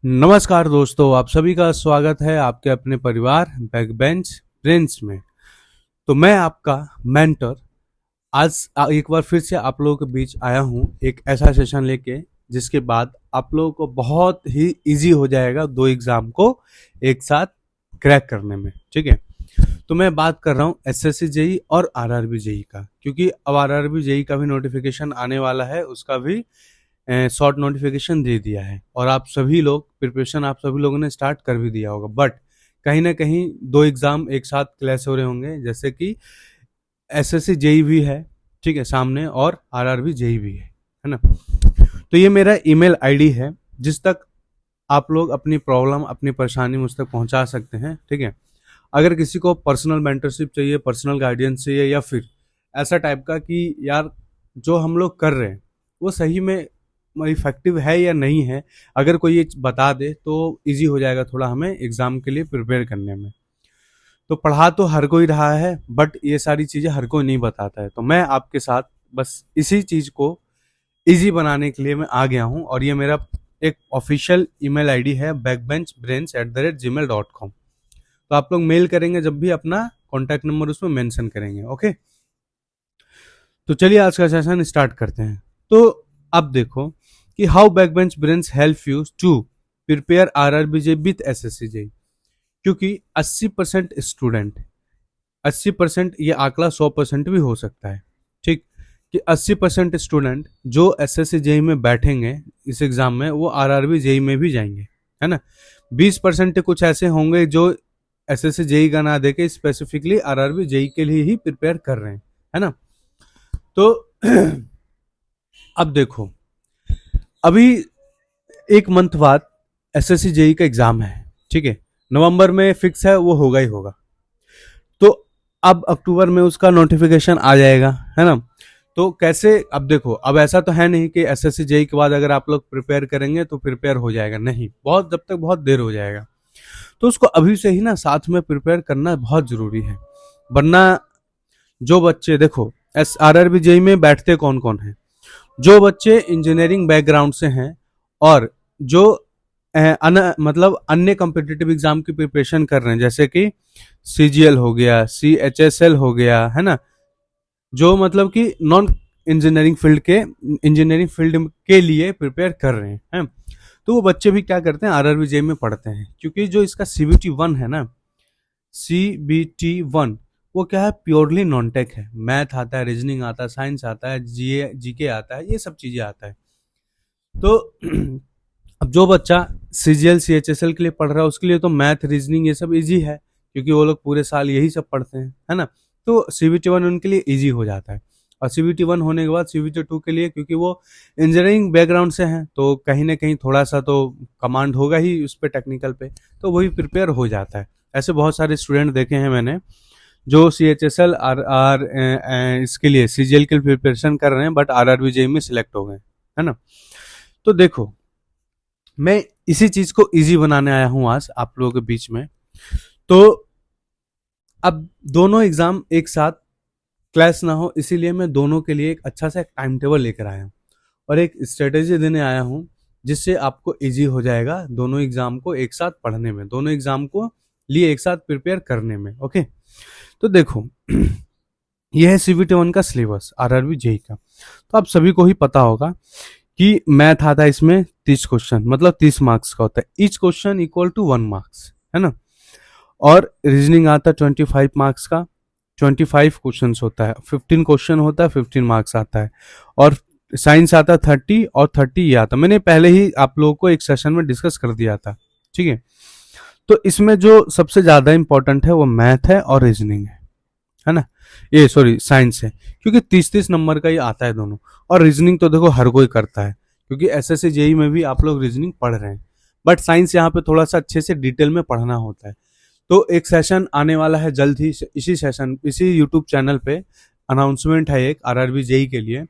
नमस्कार दोस्तों, आप सभी का स्वागत है आपके अपने परिवार बैक बेंच ब्रेंच में। तो मैं आपका मेंटर आज एक बार फिर से आप लोगों के बीच आया हूँ एक ऐसा सेशन लेके जिसके बाद आप लोगों को बहुत ही इजी हो जाएगा दो एग्जाम को एक साथ क्रैक करने में। ठीक है, तो मैं बात कर रहा हूँ एसएससी जेई और आरआरबी जेई का, क्योंकि अब आरआरबी जेई का भी नोटिफिकेशन आने वाला है, उसका भी शॉर्ट नोटिफिकेशन दे दिया है और आप सभी लोग प्रिपरेशन आप सभी लोगों ने स्टार्ट कर भी दिया होगा। बट कहीं ना कहीं दो एग्जाम एक साथ क्लैश हो रहे होंगे, जैसे कि एसएससी जेई भी है, ठीक है, सामने, और आरआरबी जेई भी है ना। तो ये मेरा ईमेल आईडी है जिस तक आप लोग अपनी प्रॉब्लम अपनी परेशानी मुझ तक पहुंचा सकते हैं। ठीक है, अगर किसी को पर्सनल मेंटरशिप चाहिए, पर्सनल गाइडेंस चाहिए, या फिर ऐसा टाइप का कि यार जो हम लोग कर रहे हैं वो सही में इफेक्टिव है या नहीं है, अगर कोई ये बता दे तो इजी हो जाएगा थोड़ा हमें एग्जाम के लिए प्रिपेयर करने में। तो पढ़ा तो हर कोई रहा है, बट ये सारी चीजें हर कोई नहीं बताता है। तो मैं आपके साथ बस इसी चीज को इजी बनाने के लिए मैं आ गया हूँ, और ये मेरा एक ऑफिशियल ईमेल आईडी है backbenchbrains@gmail.com। तो आप लोग मेल करेंगे जब भी अपना कॉन्टैक्ट नंबर उसमें मेंशन करेंगे। ओके, तो चलिए आज का सेशन स्टार्ट करते हैं। तो अब देखो कि how backbench brains help you to prepare RRB JE with SSC JE. क्योंकि 80% स्टूडेंट, 80% ये आंकड़ा 100% भी हो सकता है, ठीक, कि 80% स्टूडेंट जो एसएससी जेई में बैठेंगे इस एग्जाम में वो आरआरबी जेई में भी जाएंगे, है ना। 20% कुछ ऐसे होंगे जो एसएससी जेई का ना देके स्पेसिफिकली आरआरबी जेई के लिए ही प्रिपेयर कर रहे हैं, है ना। तो अब देखो, अभी एक मंथ बाद एसएससी जेई का एग्जाम है, ठीक है, नवंबर में फिक्स है, वो होगा ही होगा। तो अब अक्टूबर में उसका नोटिफिकेशन आ जाएगा, है ना। तो कैसे, अब देखो, अब ऐसा तो है नहीं कि एसएससी जेई के बाद अगर आप लोग प्रिपेयर करेंगे तो प्रिपेयर हो जाएगा, नहीं, बहुत जब तक बहुत देर हो जाएगा। तो उसको अभी से ही ना साथ में प्रिपेयर करना बहुत जरूरी है, वरना जो बच्चे, देखो, एस आरआरबी जेई में बैठते कौन कौन है, जो बच्चे इंजीनियरिंग बैकग्राउंड से हैं और जो मतलब अन्य कॉम्पिटिटिव एग्जाम की प्रिपरेशन कर रहे हैं, जैसे कि सीजीएल हो गया, सीएचएसएल हो गया, है ना, जो मतलब कि नॉन इंजीनियरिंग फील्ड के लिए प्रिपेयर कर रहे हैं। तो वो बच्चे भी क्या करते हैं, आरआरबी जेई में पढ़ते हैं, क्योंकि जो इसका सीबीटी 1 है ना, सीबीटी 1, वो क्या है, प्योरली नॉन टेक है। मैथ आता है, रीजनिंग आता है, साइंस आता है, जीके आता है, ये सब चीजें आता है। तो अब जो बच्चा सीजीएल सीएचएसएल के लिए पढ़ रहा है उसके लिए तो मैथ रीजनिंग ये सब इजी है, क्योंकि वो लोग पूरे साल यही सब पढ़ते हैं, है ना। तो सीबीटी 1 उनके लिए इजी हो जाता है। और सीबीटी 1 होने के बाद सीबीटी 2 के लिए, क्योंकि वो इंजीनियरिंग बैकग्राउंड से हैं, तो कहीं ना कहीं थोड़ा सा तो कमांड होगा ही उस पर, टेक्निकल पे, तो वही प्रिपेयर हो जाता है। ऐसे बहुत सारे स्टूडेंट देखे हैं मैंने जो सीएचएसएल आर इसके लिए सीजीएल के लिए प्रिपरेशन कर रहे हैं, बट आरआरबी जेई में सिलेक्ट हो गए, है ना। तो देखो, मैं इसी चीज को इजी बनाने आया हूं आज आप लोगों के बीच में। तो अब दोनों एग्जाम एक साथ क्लैश ना हो, इसीलिए मैं दोनों के लिए एक अच्छा सा एक टाइम टेबल लेकर आया हूँ और एक स्ट्रेटेजी देने आया हूँ, जिससे आपको इजी हो जाएगा दोनों एग्जाम को एक साथ पढ़ने में, दोनों एग्जाम को लिए एक साथ प्रिपेयर करने में। ओके, तो देखो, यह है सीबीटी 1 का सिलेबस आरआरबी जेई का। तो आप सभी को ही पता होगा कि मैथ आता है इसमें 30 क्वेश्चन, मतलब 30 मार्क्स का होता है, each question equal to 1 marks, है ना। और रीजनिंग आता है 25 मार्क्स का, 25 क्वेश्चन होता है, 15 क्वेश्चन होता है, 15 मार्क्स आता है। और साइंस आता है 30 और 30 ये आता है, मैंने पहले ही आप लोगों को एक सेशन में डिस्कस कर दिया था, ठीक है। तो इसमें जो सबसे ज्यादा इंपॉर्टेंट है वो मैथ है और रीजनिंग है ना, ये सॉरी साइंस है, क्योंकि 30-30 नंबर का ये आता है दोनों। और रीजनिंग तो देखो हर कोई करता है, क्योंकि एसएससी जेई में भी आप लोग रीजनिंग पढ़ रहे हैं, बट साइंस यहाँ पे थोड़ा सा अच्छे से डिटेल में पढ़ना होता है। तो एक सेशन आने वाला है जल्द ही, इसी सेशन, इसी यूट्यूब चैनल पे अनाउंसमेंट है एक आरआरबी जेई के लिए,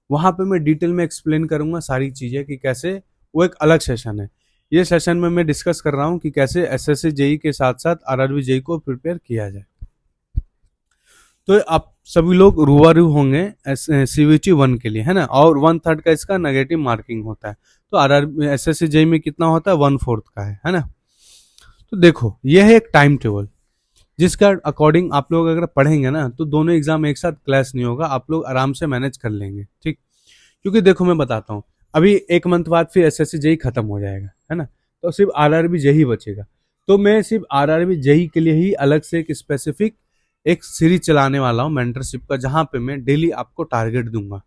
वहां पे मैं डिटेल में एक्सप्लेन करूंगा सारी चीजें कि कैसे, वो एक अलग सेशन है। ये सेशन में मैं डिस्कस कर रहा हूँ कि कैसे एसएससी जेई के साथ साथ आरआरबी जेई को प्रिपेयर किया जाए। तो आप सभी लोग रूबरू होंगे सीबीटी 1 के लिए, है ना, और 1/3 का इसका नेगेटिव मार्किंग होता है। तो आरआर एसएससी जेई में कितना होता है, 1/4 का है ना। तो देखो ये है एक टाइम टेबल जिसका अकॉर्डिंग आप लोग अगर पढ़ेंगे ना तो दोनों एग्जाम एक साथ क्लैश नहीं होगा, आप लोग आराम से मैनेज कर लेंगे, ठीक। क्योंकि देखो मैं बताता हूँ, अभी 1 मंथ बाद फिर एसएससी जेई खत्म हो जाएगा, है ना, तो सिर्फ आरआरबी जेई बचेगा। तो मैं सिर्फ आरआरबी जेई के लिए ही अलग से एक स्पेसिफिक एक सीरीज चलाने वाला हूँ मेंटरशिप का, जहां पे मैं डेली आपको टारगेट दूंगा,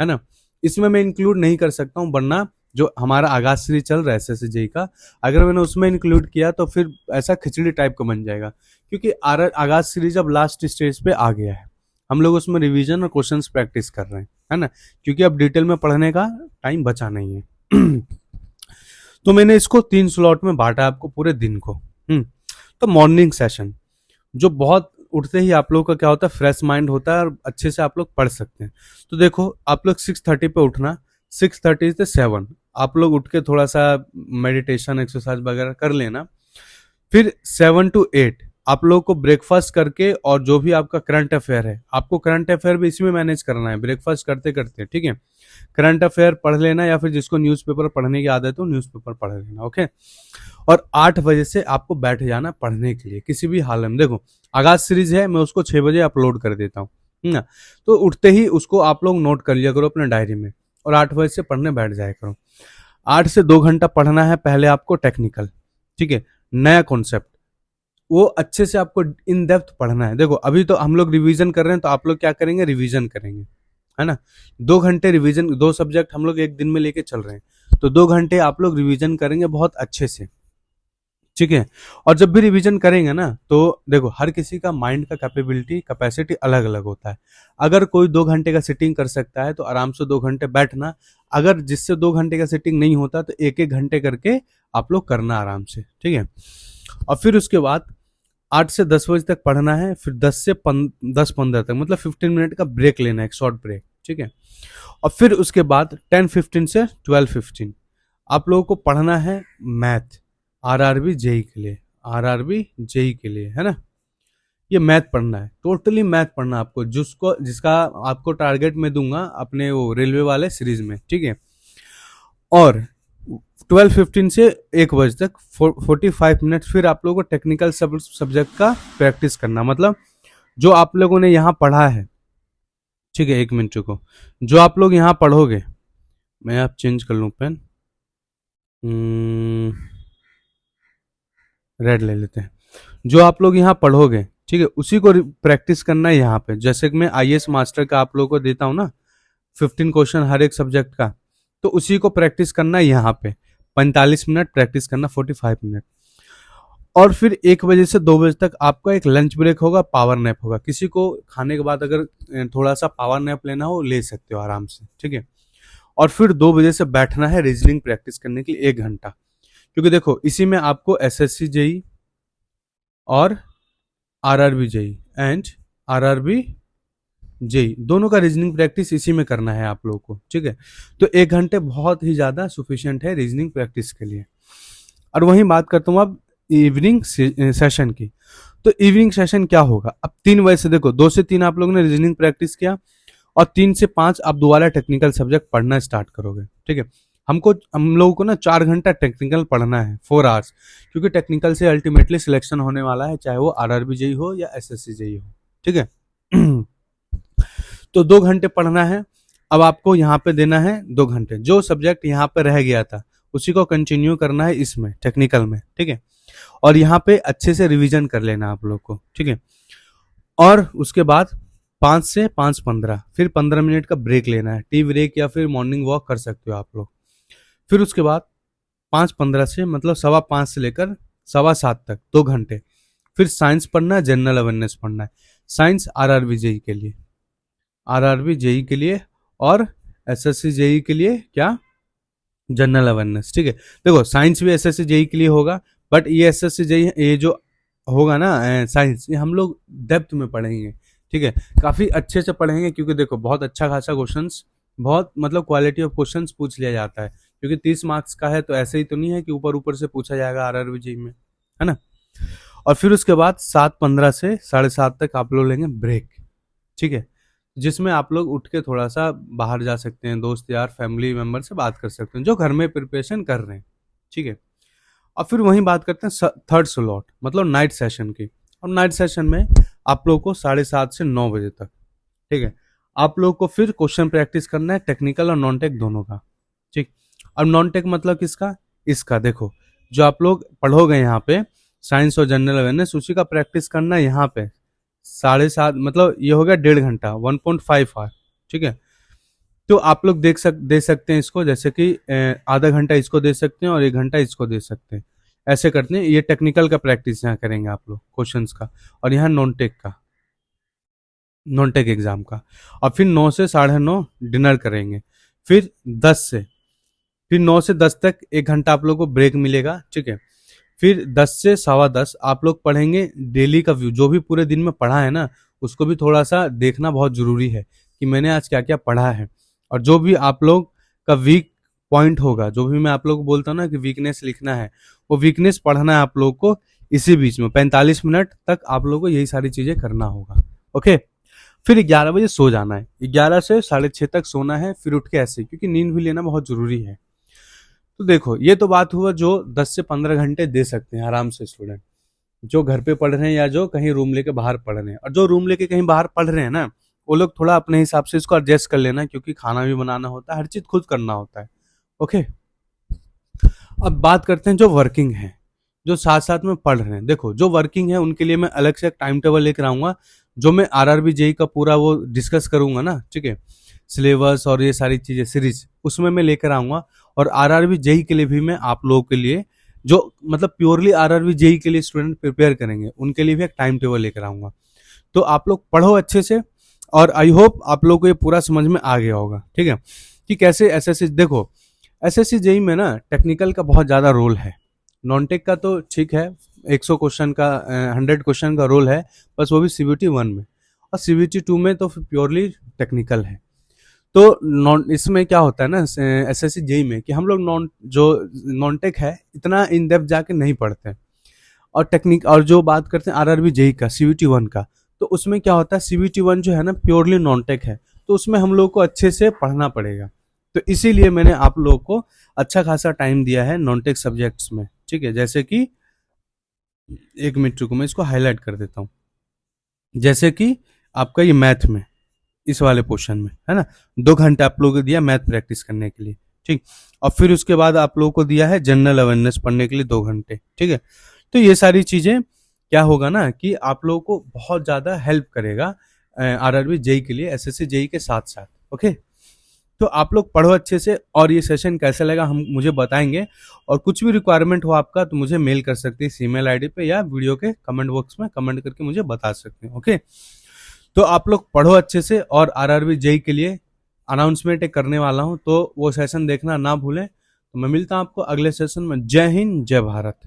है ना। इसमें मैं इंक्लूड नहीं कर सकता हूँ, वरना जो हमारा आगाज सीरीज चल रहा है एसएससी जेई का, अगर मैंने उसमें इंक्लूड किया तो फिर ऐसा खिचड़ी टाइप का बन जाएगा। क्योंकि आगाज सीरीज अब लास्ट स्टेज पे आ गया है, हम लोग उसमें रिवीजन और क्वेश्चंस प्रैक्टिस कर रहे हैं, है ना, क्योंकि अब डिटेल में पढ़ने का टाइम बचा नहीं है। तो मैंने इसको 3 स्लॉट में बांटा आपको पूरे दिन को। तो मॉर्निंग सेशन जो बहुत उठते ही आप लोग का क्या होता है, फ्रेश माइंड होता है और अच्छे से आप लोग पढ़ सकते हैं। तो देखो आप लोग 6:30 पे उठना, 6:30 से 7 आप लोग उठ के थोड़ा सा मेडिटेशन एक्सरसाइज वगैरह कर लेना। फिर 7 to 8 आप लोग को ब्रेकफास्ट करके, और जो भी आपका करंट अफेयर है, आपको करंट अफेयर भी इसमें मैनेज करना है ब्रेकफास्ट करते करते, ठीक है। करंट अफेयर पढ़ लेना, या फिर जिसको न्यूज़पेपर पढ़ने की आदत हो न्यूज़पेपर पढ़ लेना, ओके। और 8 बजे से आपको बैठ जाना पढ़ने के लिए किसी भी हाल में। देखो आगाज सीरीज है, मैं उसको 6 बजे अपलोड कर देता हूँ ना, तो उठते ही उसको आप लोग नोट कर लिया करो अपने डायरी में, और 8 बजे से पढ़ने बैठ जाया करो। 8 से 2 घंटा पढ़ना है पहले आपको टेक्निकल, ठीक है, नया कॉन्सेप्ट, वो अच्छे से आपको इन डेप्थ पढ़ना है। देखो अभी तो हम लोग रिवीजन कर रहे हैं, तो आप लोग क्या करेंगे, रिवीजन करेंगे, है ना। 2 घंटे रिवीजन, 2 सब्जेक्ट हम लोग एक दिन में लेके चल रहे हैं, तो 2 घंटे आप लोग रिवीजन करेंगे बहुत अच्छे से, ठीक है। और जब भी रिवीजन करेंगे ना, तो देखो हर किसी का माइंड का कैपेबिलिटी कैपेसिटी अलग अलग होता है। अगर कोई 2 घंटे का सिटिंग कर सकता है तो आराम से 2 घंटे बैठना, अगर जिससे 2 घंटे का सिटिंग नहीं होता तो 1-1 घंटे करके आप लोग करना आराम से, ठीक है। और फिर उसके बाद 8 से 10 बजे तक पढ़ना है, फिर 10 15 तक, मतलब 15 मिनट का ब्रेक लेना है, एक शॉर्ट ब्रेक, ठीक है। और फिर उसके बाद 10:15 से 12:15 आप लोगों को पढ़ना है मैथ, आरआरबी जेई के लिए, आरआरबी जेई के लिए, है ना। ये मैथ पढ़ना है, टोटली मैथ पढ़ना है आपको, जिसका आपको टारगेट मैं दूंगा अपने वो रेलवे वाले सीरीज में, ठीक है। और 12:15 से 1 बजे तक 45 मिनट फिर आप लोगों को टेक्निकल सब्जेक्ट का प्रैक्टिस करना, मतलब जो आप लोगों ने यहाँ पढ़ा है, ठीक है। 1 मिनट को जो आप लोग यहाँ पढ़ोगे, मैं आप चेंज कर लूँ पेन, रेड ले लेते हैं। जो आप लोग यहाँ पढ़ोगे, ठीक है, उसी को प्रैक्टिस करना है यहाँ पे। जैसे कि मैं आईएएस मास्टर का आप लोगों को देता हूँ ना, 15 क्वेश्चन हर एक सब्जेक्ट का, तो उसी को प्रैक्टिस करना है यहाँ पे। 45 मिनट प्रैक्टिस करना, 45 मिनट। और फिर 1 बजे से 2 बजे तक आपका एक लंच ब्रेक होगा, पावर नैप होगा। किसी को खाने के बाद अगर थोड़ा सा पावर नैप लेना हो ले सकते हो आराम से, ठीक है। और फिर 2 बजे से बैठना है रीजनिंग प्रैक्टिस करने के लिए 1 घंटा, क्योंकि देखो इसी में आपको एसएससी जेई और RRB JE and RRB JE दोनों का रीजनिंग प्रैक्टिस इसी में करना है आप लोगों को, ठीक है। तो 1 घंटे बहुत ही ज्यादा सुफिशियंट है रीजनिंग प्रैक्टिस के लिए। और वहीं बात करता हूँ अब इवनिंग सेशन की। तो इवनिंग सेशन क्या होगा, अब 3 बजे से, देखो 2 से 3 आप लोगों ने रीजनिंग प्रैक्टिस किया, और 3 से 5 आप दोबारा टेक्निकल सब्जेक्ट पढ़ना स्टार्ट करोगे, ठीक है। हम लोगों को ना 4 घंटा टेक्निकल पढ़ना है, 4 आवर्स, क्योंकि टेक्निकल से अल्टीमेटली सिलेक्शन होने वाला है, चाहे वो आरआरबी जेई हो या एसएससी जेई हो, ठीक है। तो 2 घंटे पढ़ना है। अब आपको यहाँ पे देना है 2 घंटे, जो सब्जेक्ट यहाँ पे रह गया था उसी को कंटिन्यू करना है इसमें टेक्निकल में, ठीक है। और यहाँ पे अच्छे से रिवीजन कर लेना आप लोग को, ठीक है। और उसके बाद 5 से 5:15 फिर 15 मिनट का ब्रेक लेना है, टी ब्रेक या फिर मॉर्निंग वॉक कर सकते हो आप लोग। फिर उसके बाद 5:15 से, मतलब 5:15 से लेकर 7:15 तक 2 घंटे फिर साइंस पढ़ना है, जनरल अवेयरनेस पढ़ना है। साइंस आरआरबी जेई के लिए, आरआरबी जेई के लिए, और एसएससी जेई के लिए क्या, जनरल अवेयरनेस, ठीक है। देखो साइंस भी एसएससी जेई के लिए होगा, बट ये एसएससी जेई ये जो होगा ना साइंस, ये हम लोग डेप्थ में पढ़ेंगे, ठीक है। काफी अच्छे से पढ़ेंगे, क्योंकि देखो बहुत अच्छा खासा क्वेश्चंस, बहुत मतलब क्वालिटी ऑफ क्वेश्चंस पूछ लिया जाता है, क्योंकि 30 मार्क्स का है, तो ऐसे ही तो नहीं है कि ऊपर ऊपर से पूछा जाएगा आरआरबी जेई में, है ना। और फिर उसके बाद 7:15 से 7:30 तक आप लोग लेंगे ब्रेक, ठीक है। जिसमें आप लोग उठ के थोड़ा सा बाहर जा सकते हैं, दोस्त यार फैमिली मेंबर से बात कर सकते हैं जो घर में प्रिपरेशन कर रहे हैं, ठीक है। और फिर वहीं बात करते हैं थर्ड स्लॉट मतलब नाइट सेशन की। और नाइट सेशन में आप लोगों को 7:30 से 9 बजे तक, ठीक है, आप लोगों को फिर क्वेश्चन प्रैक्टिस करना है, टेक्निकल और नॉन टेक दोनों का, ठीक। अब नॉन टेक मतलब किसका, इसका देखो जो आप लोग पढ़ोगे यहाँ पे साइंस और जनरल अवेयरनेस, उसी का प्रैक्टिस करना है यहाँ पे 7:30, मतलब ये हो गया 1.5 घंटा, 1.5 आवर, ठीक है। तो आप लोग दे सकते हैं इसको, जैसे कि आधा घंटा इसको दे सकते हैं और 1 घंटा इसको दे सकते हैं, ऐसे करते हैं। ये टेक्निकल का प्रैक्टिस यहाँ करेंगे आप लोग क्वेश्चंस का, और यहाँ नॉन टेक एग्जाम का। और फिर 9 से 9:30 डिनर करेंगे, फिर 9 से 10 तक 1 घंटा आप लोग को ब्रेक मिलेगा, ठीक है। फिर 10 से 10:15 आप लोग पढ़ेंगे डेली का व्यू, जो भी पूरे दिन में पढ़ा है ना उसको भी थोड़ा सा देखना बहुत जरूरी है कि मैंने आज क्या क्या पढ़ा है। और जो भी आप लोग का वीक पॉइंट होगा, जो भी मैं आप लोग को बोलता हूँ ना कि वीकनेस लिखना है, वो वीकनेस पढ़ना है आप लोग को। इसी बीच में 45 मिनट तक आप लोग को यही सारी चीजें करना होगा, ओके। फिर 11 बजे सो जाना है, 11 से 6:30 तक सोना है, फिर उठ के ऐसे, क्योंकि नींद भी लेना बहुत जरूरी है। तो देखो ये तो बात हुआ जो 10 से 15 घंटे दे सकते हैं आराम से स्टूडेंट, जो घर पे पढ़ रहे हैं या जो कहीं रूम लेके बाहर पढ़ रहे हैं। और जो रूम लेके कहीं बाहर पढ़ रहे हैं ना, वो लोग थोड़ा अपने हिसाब से इसको एडजस्ट कर लेना, क्योंकि खाना भी बनाना होता है, हर चीज खुद करना होता है, ओके। अब बात करते हैं जो वर्किंग है, जो साथ साथ में पढ़ रहे हैं। देखो जो वर्किंग है उनके लिए मैं अलग से एक टाइम टेबल लेकर आऊंगा, जो मैं आरआरबी जेई का पूरा वो डिस्कस करूंगा ना, ठीक है, सिलेबस और ये सारी चीजें सीरीज उसमें मैं लेकर आऊंगा। और आरआरबी जेई के लिए भी मैं आप लोगों के लिए, जो मतलब प्योरली आरआरबी जेई के लिए स्टूडेंट प्रिपेयर करेंगे, उनके लिए भी एक टाइम टेबल लेकर आऊंगा। तो आप लोग पढ़ो अच्छे से, और आई होप आप लोग को ये पूरा समझ में आ गया होगा, ठीक है, कि कैसे एसएससी, देखो एसएससी जेई में ना टेक्निकल का बहुत ज्यादा रोल है, नॉन टेक का तो ठीक है 100 क्वेश्चन का 100 क्वेश्चन का रोल है, बस वो भी सीबीटी 1 में। और सीबीटी 2 में तो प्योरली टेक्निकल है। तो नॉन इसमें क्या होता है ना एसएससी जेई में, कि हम लोग नॉन टेक है इतना इन डेप्थ जाके नहीं पढ़ते हैं। और टेक्निक, और जो बात करते हैं आरआरबी जेई का सीबीटी 1 का, तो उसमें क्या होता है सीबीटी 1 जो है ना प्योरली नॉन टेक है, तो उसमें हम लोग को अच्छे से पढ़ना पड़ेगा। तो इसीलिए मैंने आप लोगों को अच्छा खासा टाइम दिया है नॉन टेक सब्जेक्ट्स में, ठीक है। जैसे कि 1 मिनट रुको, मैं इसको हाईलाइट कर देता हूँ। जैसे कि आपका ये मैथ में, इस वाले पोर्शन में है ना, 2 घंटे आप लोगों को दिया मैथ प्रैक्टिस करने के लिए, ठीक। और फिर उसके बाद आप लोगों को दिया है जनरल अवेयरनेस पढ़ने के लिए 2 घंटे, ठीक है। तो ये सारी चीजें क्या होगा ना कि आप लोगों को बहुत ज्यादा हेल्प करेगा आरआरबी जेई के लिए, एसएससी जेई के साथ साथ, ओके। तो आप लोग पढ़ो अच्छे से, और ये सेशन कैसे लगा हम मुझे बताएंगे। और कुछ भी रिक्वायरमेंट हो आपका तो मुझे मेल कर सकते हैं इस ईमेल आईडी पे, या वीडियो के कमेंट बॉक्स में कमेंट करके मुझे बता सकते हैं, ओके। तो आप लोग पढ़ो अच्छे से, और आरआरबी जेई के लिए अनाउंसमेंट एक करने वाला हूं, तो वो सेशन देखना ना भूलें। तो मैं मिलता हूं आपको अगले सेशन में। जय हिंद, जय भारत।